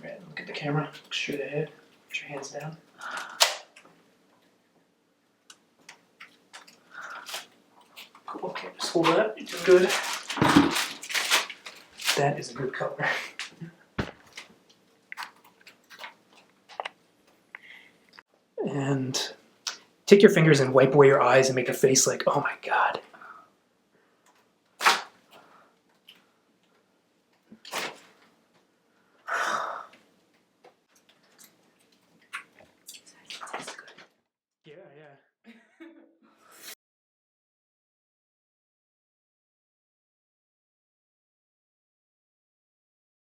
Right, look at the camera, look straight ahead, put your hands down. Cool, okay, just hold that, you're doing good. That is a good color. And take your fingers and wipe away your eyes and make a face like, oh my God.